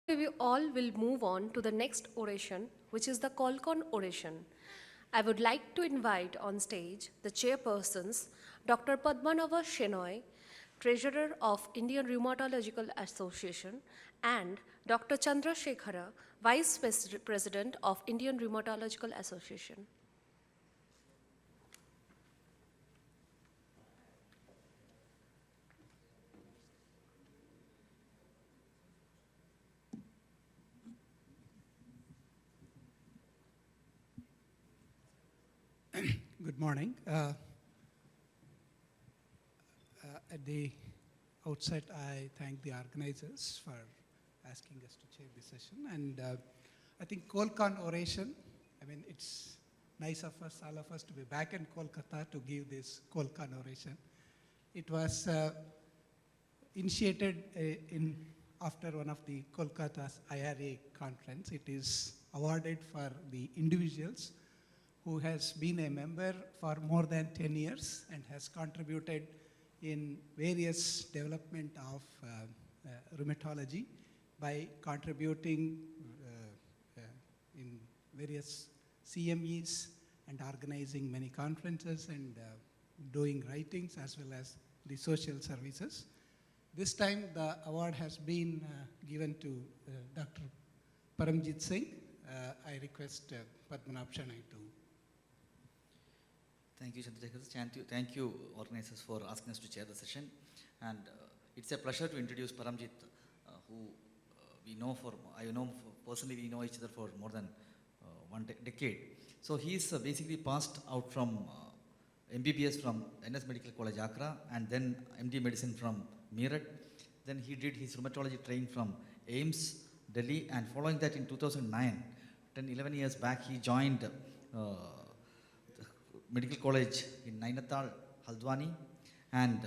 We all will move on to the next oration, which is the Kolkon oration. I would like to invite on stage the chairpersons, Dr. Padmanabha Shenoy, Treasurer of Indian Rheumatological Association, and Dr. Chandra Shekhara, Vice President of Indian Rheumatological Association. Good morning. At the outset, I thank the organizers for asking us to chair this session. And I think Kolkon oration, it's nice of us, all of us, to be back in Kolkata to give this Kolkon oration. It was initiated after one of the Kolkata's IRA conference. It is awarded for the individuals who has been a member for more than 10 years and has contributed in various development of rheumatology by contributing in various CMEs and organizing many conferences and doing writings as well as the social services. This time the award has been given to Dr. Paramjit Singh. I request Padmanabha Shenoy to. Thank you, Chandrasekhar. Thank you, organizers, for asking us to chair the session. And it's a pleasure to introduce Paramjit, who personally, we know each other for more than one decade. So he's basically passed out from MBBS from NS Medical College, Accra, and then MD Medicine from Meerut. Then he did his rheumatology training from AIIMS, Delhi, and following that in 2009, 11 years back, he joined Medical College in Nainital, Haldwani, and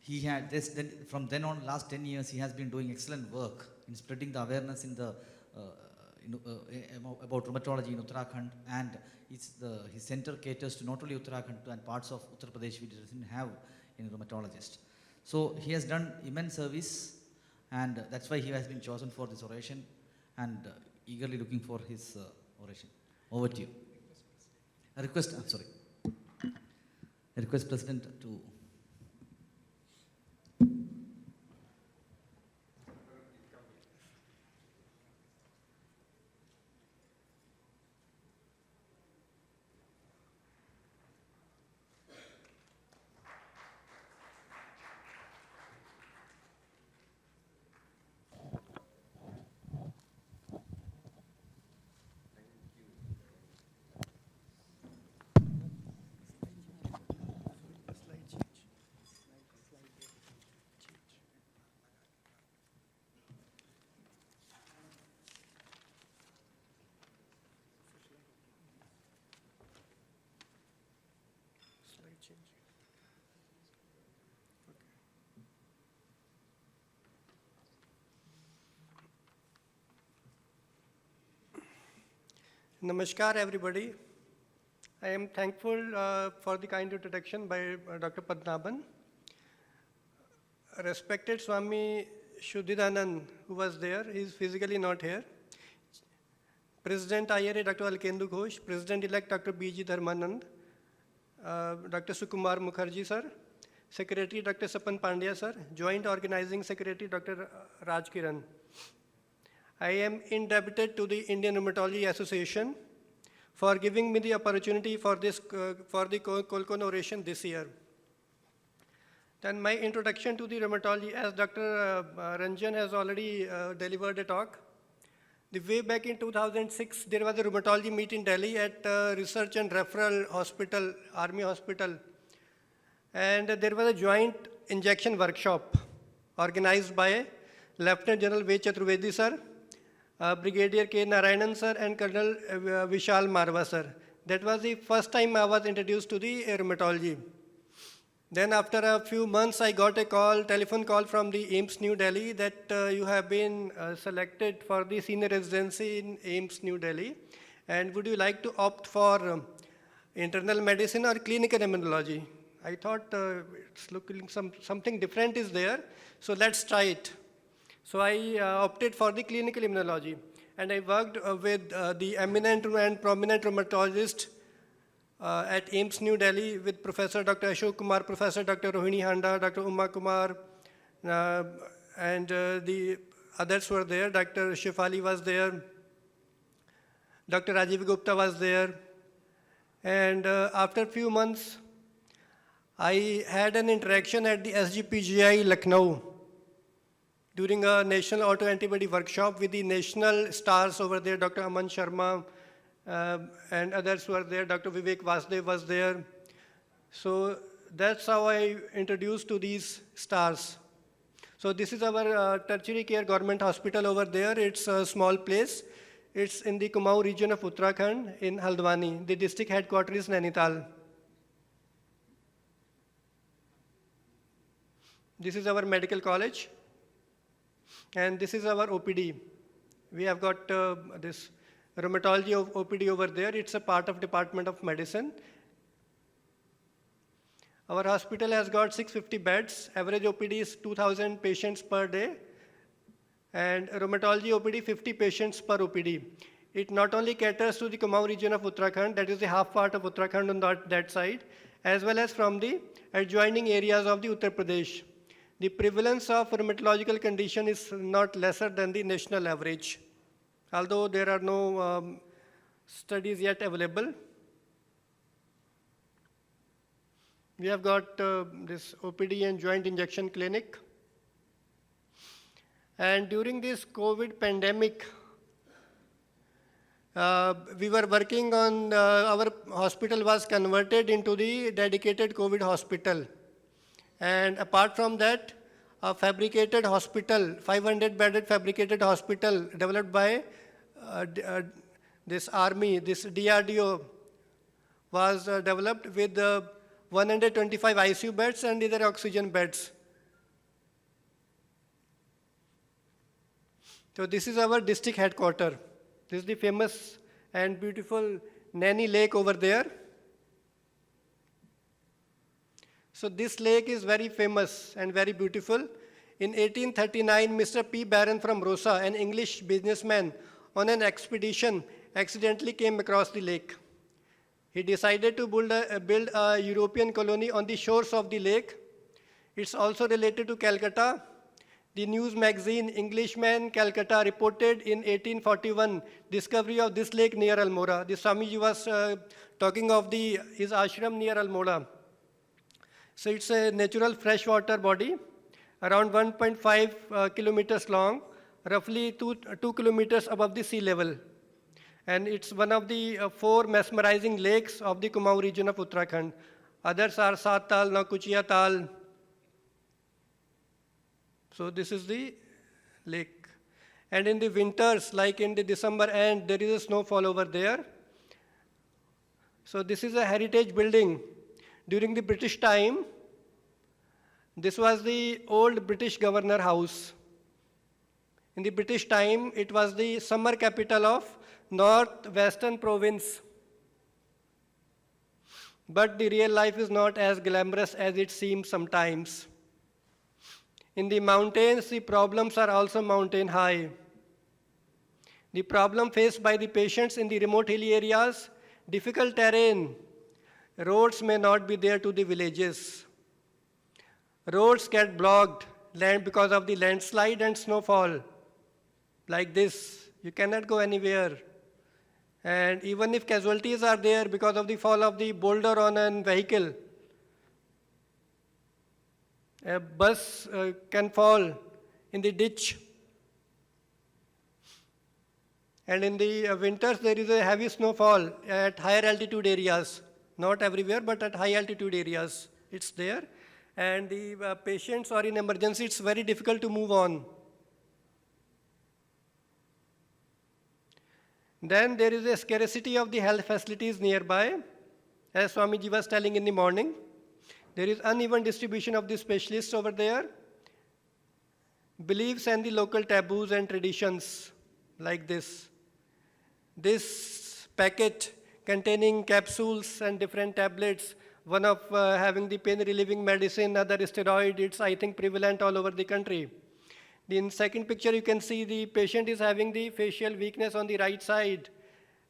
he had this. Then from then on, last 10 years, he has been doing excellent work in spreading the awareness in the about rheumatology in Uttarakhand, and his center caters to not only Uttarakhand and parts of Uttar Pradesh which doesn't have any rheumatologist. So he has done immense service, and that's why he has been chosen for this oration, and eagerly looking for his oration. Over to you. I request President to. Namaskar, everybody. I am thankful for the kind introduction by Dr. Padmanabhan. Respected Swami Shuddhidanand, who was there, he is physically not here. President IRA, Dr. Alkendu Ghosh, President-elect Dr. B.G. Dharmanand, Dr. Sukumar Mukherjee, sir, Secretary Dr. Sapan Pandya, sir, Joint Organizing Secretary Dr. Raj Kiran. I am indebted to the Indian Rheumatology Association for giving me the opportunity for the Kolkon oration this year. Then my introduction to the rheumatology, as Dr. Ranjan has already delivered a talk. The way back in 2006, there was a rheumatology meet in Delhi at Research and Referral Hospital, Army Hospital. And there was a joint injection workshop organized by Lieutenant General V. Chaturvedi, sir, Brigadier K. Narayanan, sir, and Colonel Vishal Marwa, sir. That was the first time I was introduced to the rheumatology. Then after a few months, I got a telephone call from the AIIMS New Delhi that you have been selected for the senior residency in AIIMS New Delhi. And would you like to opt for internal medicine or clinical immunology? I thought it's looking something different is there, so let's try it. So I opted for the clinical immunology, and I worked with the eminent and prominent rheumatologist at AIIMS New Delhi with Professor Dr. Ashok Kumar, Professor Dr. Rohini Handa, Dr. Uma Kumar, and the others were there. Dr. Shefali was there, Dr. Rajiv Gupta was there, and after a few months, I had an interaction at the SGPGI Lucknow during a national autoantibody workshop with the national stars over there, Dr. Aman Sharma, and others were there, Dr. Vivek Vasudev was there. So that's how I introduced to these stars. So this is our tertiary care government hospital over there. It's a small place. It's in the Kumaon region of Uttarakhand in Haldwani. The district headquarters is Nainital. This is our medical college. And this is our OPD. We have got this rheumatology of OPD over there. It's a part of Department of Medicine. Our hospital has got 650 beds. Average OPD is 2,000 patients per day. And rheumatology OPD, 50 patients per OPD. It not only caters to the Kumaon region of Uttarakhand, that is the half part of Uttarakhand on that side, as well as from the adjoining areas of the Uttar Pradesh. The prevalence of rheumatological condition is not lesser than the national average, although there are no studies yet available. We have got this OPD and joint injection clinic. And during this COVID pandemic, we were working on, our hospital was converted into the dedicated COVID hospital. And apart from that, a fabricated hospital, 500-bedded fabricated hospital developed by this army, this DRDO, was developed with 125 ICU beds and other oxygen beds. So this is our district headquarters. This is the famous and beautiful Naini Lake over there. So this lake is very famous and very beautiful. In 1839, Mr. P. Barron from Rosa, an English businessman, on an expedition, accidentally came across the lake. He decided to build a European colony on the shores of the lake. It's also related to Calcutta. The news magazine Englishman Calcutta reported in 1841 discovery of this lake near Almora. The Swamiji was talking of his ashram near Almora. So it's a natural freshwater body, around 1.5 kilometers long, roughly 2 kilometers above the sea level. And it's one of the 4 mesmerizing lakes of the Kumaon region of Uttarakhand. Others are Sat Tal, Nakuchia Tal. So this is the lake. And in the winters, like in the December end, there is a snowfall over there. So this is a heritage building. During the British time, this was the old British Governor House. In the British time, it was the summer capital of Northwestern Province. But the real life is not as glamorous as it seems sometimes. In the mountains, the problems are also mountain high. The problem faced by the patients in the remote hilly areas, difficult terrain. Roads may not be there to the villages. Roads get blocked because of the landslide and snowfall. Like this, you cannot go anywhere. And even if casualties are there because of the fall of the boulder on a vehicle, a bus can fall in the ditch. And in the winters, there is a heavy snowfall at higher altitude areas. Not everywhere, but at high altitude areas, it's there. And the patients are in emergency, it's very difficult to move on. Then there is a scarcity of the health facilities nearby, as Swamiji was telling in the morning. There is uneven distribution of the specialists over there. Beliefs and the local taboos and traditions like this. This packet containing capsules and different tablets, one of having the pain relieving medicine, other steroid, it's I think prevalent all over the country. In second picture, you can see the patient is having the facial weakness on the right side,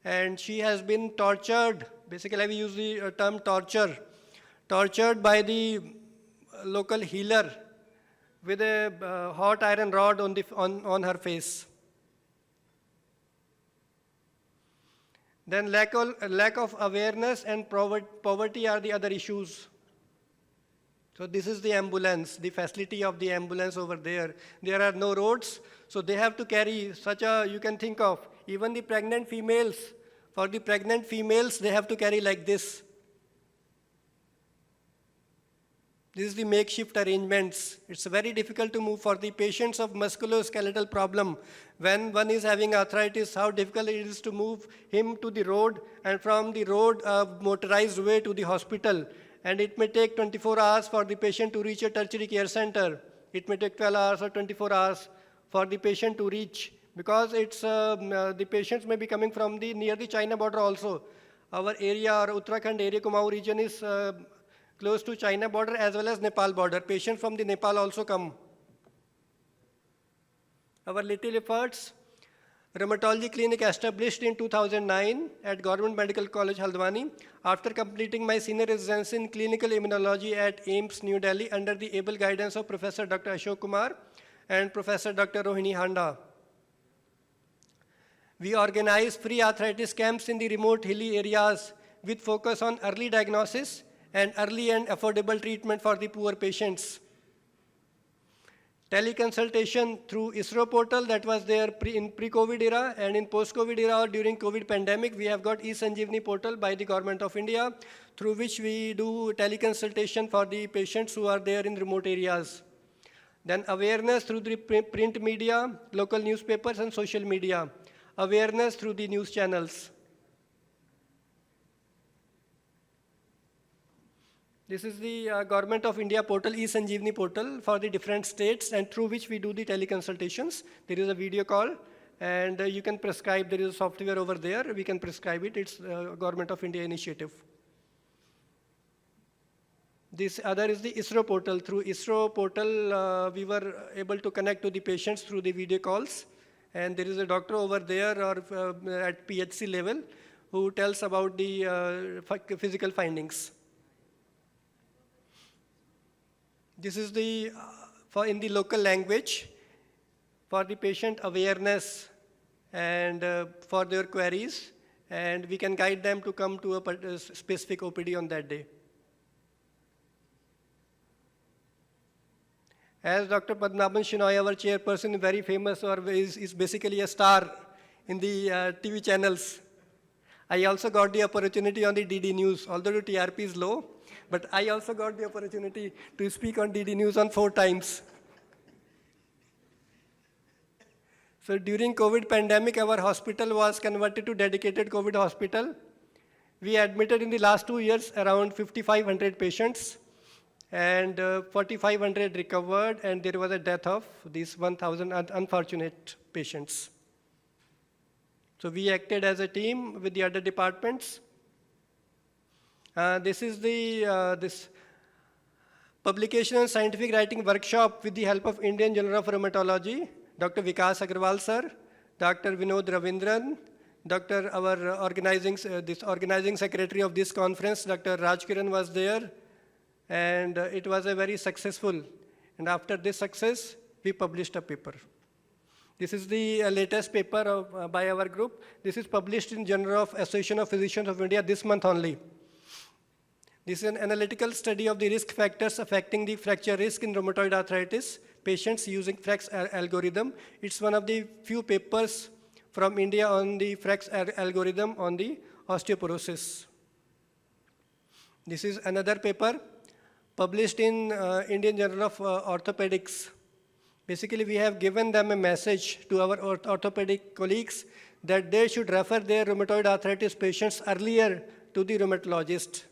and she has been tortured. Basically, we use the term tortured by the local healer with a hot iron rod on her face. Then lack of awareness and poverty are the other issues. So this is the ambulance, the facility of the ambulance over there. There are no roads, so they have to carry you can think of, even the pregnant females. For the pregnant females, they have to carry like this. This is the makeshift arrangements. It's very difficult to move for the patients of musculoskeletal problem. When one is having arthritis, how difficult it is to move him to the road, and from the road, motorized way to the hospital. And it may take 24 hours for the patient to reach a tertiary care center. It may take 12 hours or 24 hours for the patient to reach, because the patients may be coming from near the China border also. Our area, or Uttarakhand area, Kumaon region is close to China border as well as Nepal border. Patients from the Nepal also come. Our little efforts: rheumatology clinic established in 2009 at Government Medical College, Haldwani. After completing my senior residency in clinical immunology at AIIMS, New Delhi, under the able guidance of Professor Dr. Ashok Kumar and Professor Dr. Rohini Handa. We organize free arthritis camps in the remote hilly areas with focus on early diagnosis and early and affordable treatment for the poor patients. Teleconsultation through ISRO portal, that was there in pre-COVID era, and in post-COVID era or during COVID pandemic, we have got eSanjeevani portal by the Government of India, through which we do teleconsultation for the patients who are there in remote areas. Then awareness through the print media, local newspapers and social media. Awareness through the news channels. This is the Government of India portal, eSanjeevani portal for the different states, and through which we do the teleconsultations. There is a video call, and you can prescribe. There is a software over there. We can prescribe it. It's Government of India initiative. This other is the ISRO portal. Through ISRO portal, we were able to connect to the patients through the video calls. And there is a doctor over there or at PHC level who tells about the physical findings. This is in the local language for the patient awareness and for their queries, and we can guide them to come to a specific OPD on that day. As Dr. Padmanabhan Shenoy, our chairperson, very famous, or is basically a star in the TV channels. I also got the opportunity on the DD News, although the TRP is low, but I also got the opportunity to speak on DD News on 4 times. So during COVID pandemic, our hospital was converted to dedicated COVID hospital. We admitted in the last 2 years around 5,500 patients, and 4,500 recovered, and there was a death of these 1,000 unfortunate patients. So we acted as a team with the other departments. This is this publication and scientific writing workshop with the help of Indian Journal of Rheumatology, Dr. Vikas Agarwal sir, Dr. Vinod Ravindran, our organizing secretary of this conference, Dr. Raj Kiran was there, and it was a very successful. And after this success, we published a paper. This is the latest paper by our group. This is published in Journal of Association of Physicians of India this month only. This is an analytical study of the risk factors affecting the fracture risk in rheumatoid arthritis patients using FRAX algorithm. It's one of the few papers from India on the FRAX algorithm on the osteoporosis. This is another paper published in Indian Journal of Orthopedics. Basically, we have given them a message to our orthopedic colleagues that they should refer their rheumatoid arthritis patients earlier to the rheumatologist,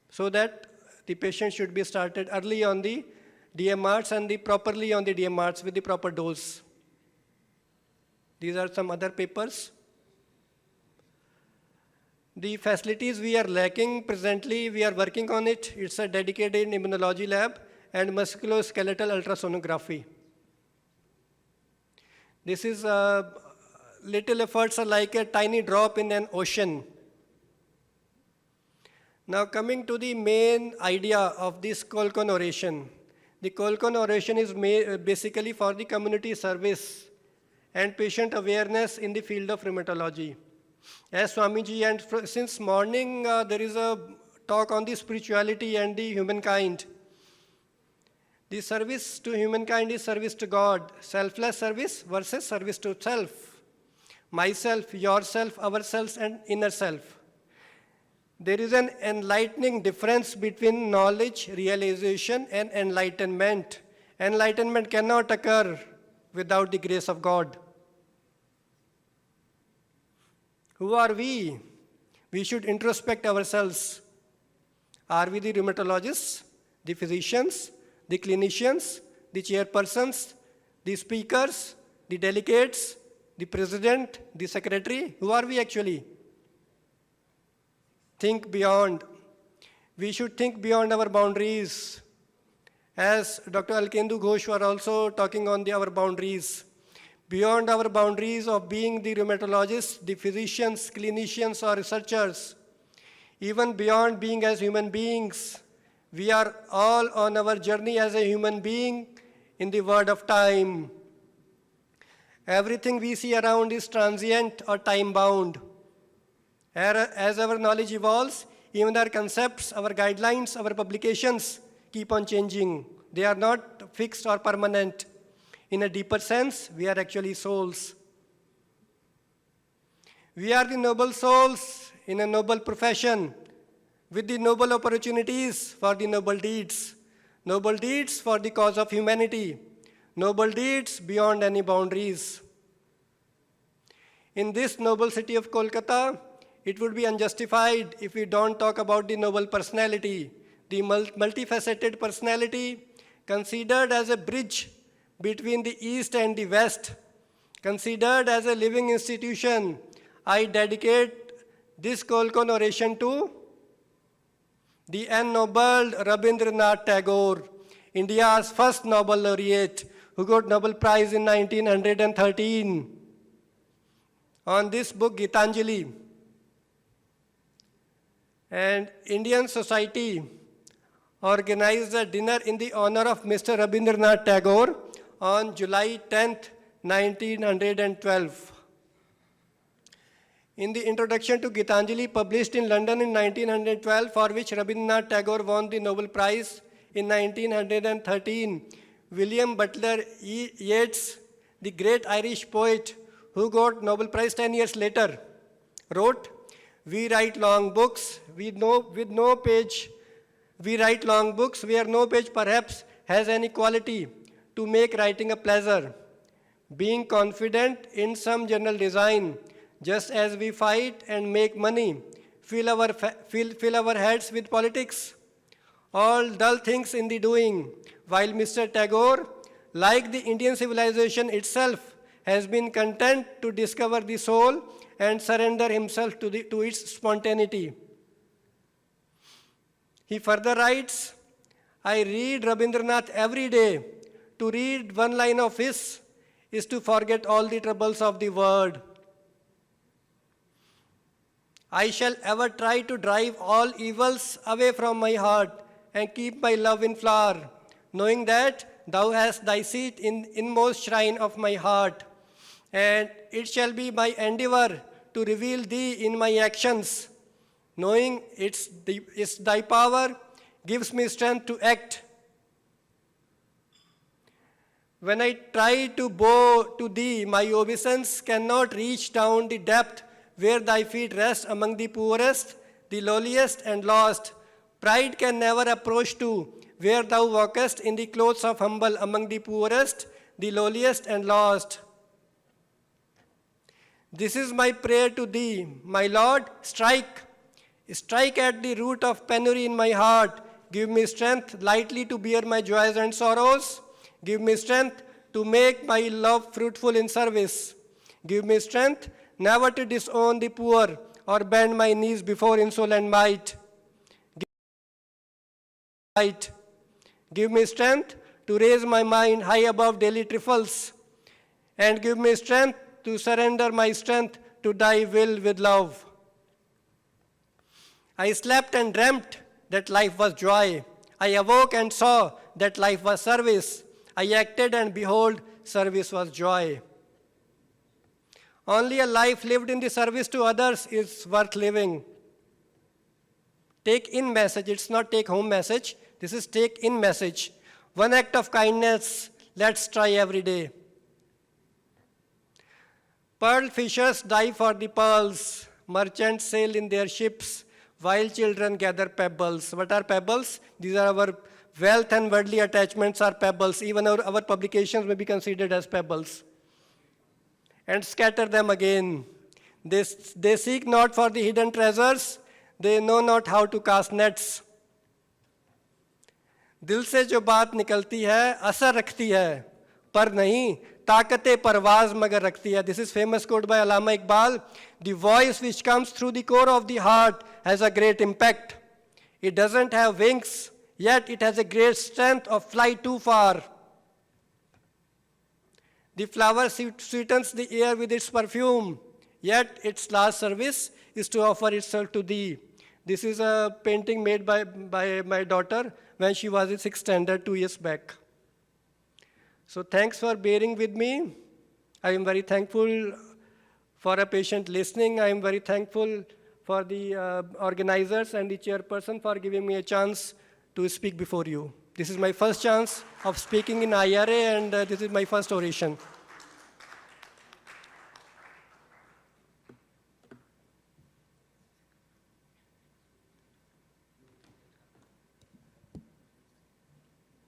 so that the patient should be started early on the DMRs and properly on the DMRs with the proper dose. These are some other papers. The facilities we are lacking presently, we are working on it. It's a dedicated immunology lab and musculoskeletal ultrasonography. This is little efforts are like a tiny drop in an ocean. Now coming to the main idea of this Kolkon oration. The Kolkon oration is basically for the community service and patient awareness in the field of rheumatology. As Swamiji, and since morning there is a talk on the spirituality and the humankind. The service to humankind is service to God. Selfless service versus service to self. Myself, yourself, ourselves, and inner self. There is an enlightening difference between knowledge, realization, and enlightenment. Enlightenment cannot occur without the grace of God. Who are we? We should introspect ourselves. Are we the rheumatologists, the physicians, the clinicians, the chairpersons, the speakers, the delegates, the president, the secretary? Who are we actually? Think beyond. We should think beyond our boundaries. As Dr. Alkendu Ghosh were also talking on our boundaries. Beyond our boundaries of being the rheumatologists, the physicians, clinicians, or researchers, even beyond being as human beings, we are all on our journey as a human being in the word of time. Everything we see around is transient or time-bound. As our knowledge evolves, even our concepts, our guidelines, our publications keep on changing. They are not fixed or permanent. In a deeper sense, we are actually souls. We are the noble souls in a noble profession with the noble opportunities for the noble deeds for the cause of humanity, noble deeds beyond any boundaries. In this noble city of Kolkata, it would be unjustified if we don't talk about the noble personality, the multifaceted personality considered as a bridge between the East and the West, considered as a living institution. I dedicate this Kolkon oration to the ennobled Rabindranath Tagore, India's first Nobel laureate, who got Nobel Prize in 1913. On this book, Gitanjali, and Indian Society organized a dinner in the honor of Mr. Rabindranath Tagore on July 10th, 1912. In the introduction to Gitanjali, published in London in 1912, for which Rabindranath Tagore won the Nobel Prize in 1913, William Butler Yeats, the great Irish poet who got Nobel Prize 10 years later, wrote, "We write long books with no page. We write long books where no page perhaps has any quality to make writing a pleasure. Being confident in some general design, just as we fight and make money, fill our heads with politics. All dull things in the doing, while Mr. Tagore, like the Indian civilization itself, has been content to discover the soul and surrender himself to its spontaneity." He further writes, "I read Rabindranath every day. To read one line of his is to forget all the troubles of the world. I shall ever try to drive all evils away from my heart and keep my love in flower, knowing that thou hast thy seat in inmost shrine of my heart, and it shall be my endeavor to reveal thee in my actions, knowing it's thy power gives me strength to act. When I try to bow to thee, my obeisance cannot reach down the depth where thy feet rest among the poorest, the lowliest, and lost. Pride can never approach to where thou walkest in the clothes of humble among the poorest, the lowliest, and lost. This is my prayer to thee, my Lord, strike at the root of penury in my heart. Give me strength lightly to bear my joys and sorrows. Give me strength to make my love fruitful in service. Give me strength never to disown the poor or bend my knees before insolent might. Give me strength to raise my mind high above daily trifles and give me strength to surrender my strength to thy will with love. I slept and dreamt that life was joy. I awoke and saw that life was service. I acted and behold, service was joy. Only a life lived in the service to others is worth living. Take in message, it's not take home message. This is take in message. One act of kindness, let's try every day. Pearl fishers dive for the pearls. Merchants sail in their ships while children gather pebbles. What are pebbles? These are our wealth and worldly attachments are pebbles. Even our publications may be considered as pebbles. And scatter them again. They seek not for the hidden treasures. They know not how to cast nets. दिल से जो बात निकलती है असर रखती है पर नहीं ताकते परवाज मगर रखती है. This is famous quote by Allama Iqbal. The voice which comes through the core of the heart has a great impact. It doesn't have wings, yet it has a great strength of flight too far. The flower sweetens the air with its perfume, yet its last service is to offer itself to thee. This is a painting made by my daughter when she was in 6th standard 2 years back. So thanks for bearing with me. I am very thankful for a patient listening. I am very thankful for the organizers and the chairperson for giving me a chance to speak before you. This is my first chance of speaking in IRA, and this is my first oration.